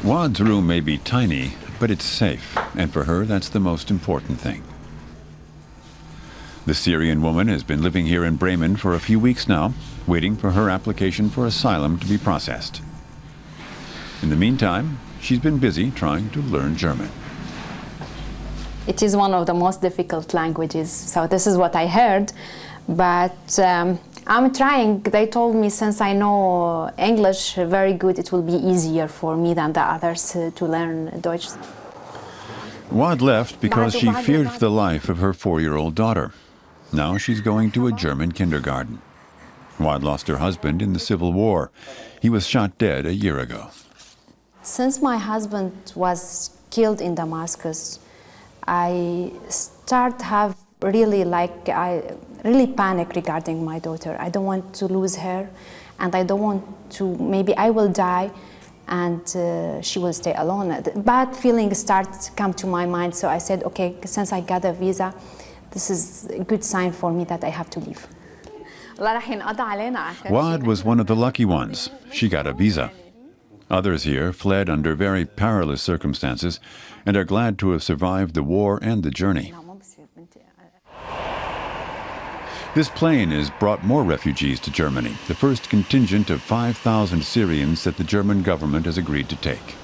Waed's room may be tiny, but it's safe, and for her that's the most important thing. The Syrian woman has been living here in Bremen for a few weeks now, waiting for her application for asylum to be processed. In the meantime, she's been busy trying to learn German. It is one of the most difficult languages, so this is what I heard, but I'm trying. They told me since I know English very good, it will be easier for me than the others to learn Deutsch. Waed left because she feared for the life of her 4-year-old daughter. Now she's going to a German kindergarten. Waed lost her husband in the Civil War. He was shot dead a year ago. Since my husband was killed in Damascus, I start have really panic regarding my daughter. I don't want to lose her, and I don't want to, maybe I will die and she will stay alone. Bad feelings start to come to my mind, so I said, okay, since I got a visa, this is a good sign for me that I have to leave. Waed was one of the lucky ones. She got a visa. Others here fled under very perilous circumstances and are glad to have survived the war and the journey. This plane has brought more refugees to Germany, the first contingent of 5,000 Syrians that the German government has agreed to take.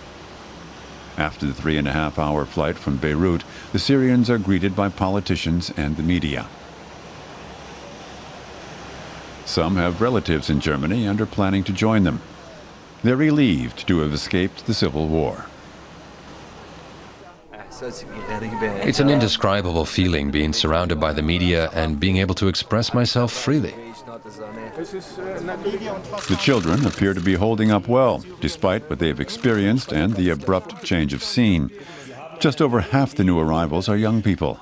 After the 3.5-hour flight from Beirut, the Syrians are greeted by politicians and the media. Some have relatives in Germany and are planning to join them. They're relieved to have escaped the Civil War. It's an indescribable feeling being surrounded by the media and being able to express myself freely. The children appear to be holding up well, despite what they've experienced and the abrupt change of scene. Just over half the new arrivals are young people.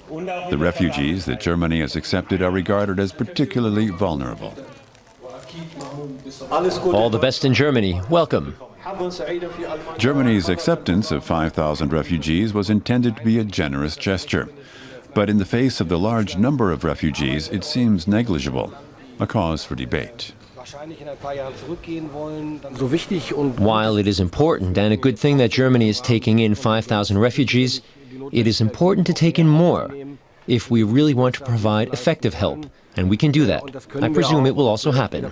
The refugees that Germany has accepted are regarded as particularly vulnerable. All the best in Germany. Welcome. Germany's acceptance of 5,000 refugees was intended to be a generous gesture. But in the face of the large number of refugees, it seems negligible, a cause for debate. While it is important and a good thing that Germany is taking in 5,000 refugees, it is important to take in more if we really want to provide effective help, and we can do that. I presume it will also happen.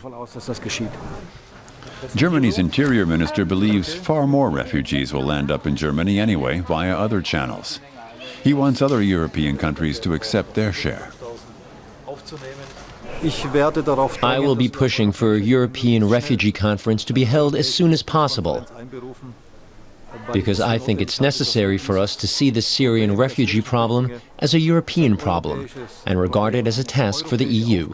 Germany's interior minister believes far more refugees will land up in Germany anyway via other channels. He wants other European countries to accept their share. I will be pushing for a European refugee conference to be held as soon as possible, because I think it's necessary for us to see the Syrian refugee problem as a European problem and regard it as a task for the EU.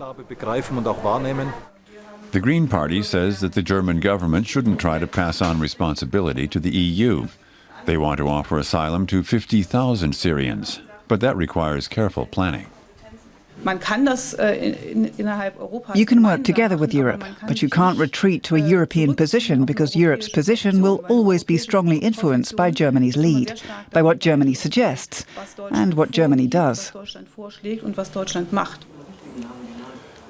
The Green Party says that the German government shouldn't try to pass on responsibility to the EU. They want to offer asylum to 50,000 Syrians, but that requires careful planning. You can work together with Europe, but you can't retreat to a European position because Europe's position will always be strongly influenced by Germany's lead, by what Germany suggests and what Germany does.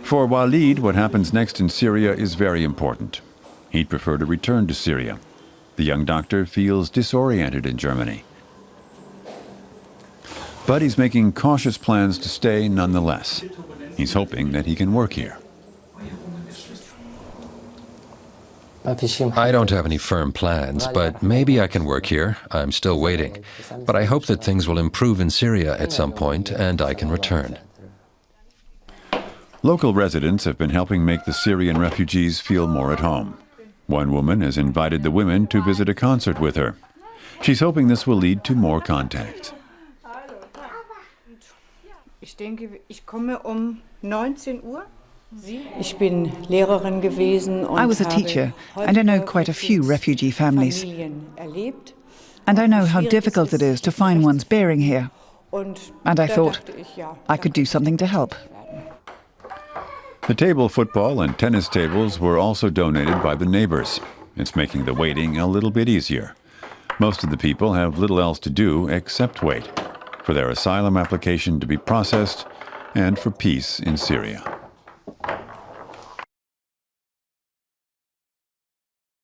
For Waed, what happens next in Syria is very important. He'd prefer to return to Syria. The young doctor feels disoriented in Germany. But he's making cautious plans to stay nonetheless. He's hoping that he can work here. I don't have any firm plans, but maybe I can work here. I'm still waiting. But I hope that things will improve in Syria at some point and I can return. Local residents have been helping make the Syrian refugees feel more at home. One woman has invited the women to visit a concert with her. She's hoping this will lead to more contact. I was a teacher, and I know quite a few refugee families. And I know how difficult it is to find one's bearing here. And I thought I could do something to help. The table football and tennis tables were also donated by the neighbors. It's making the waiting a little bit easier. Most of the people have little else to do except wait for their asylum application to be processed and for peace in Syria.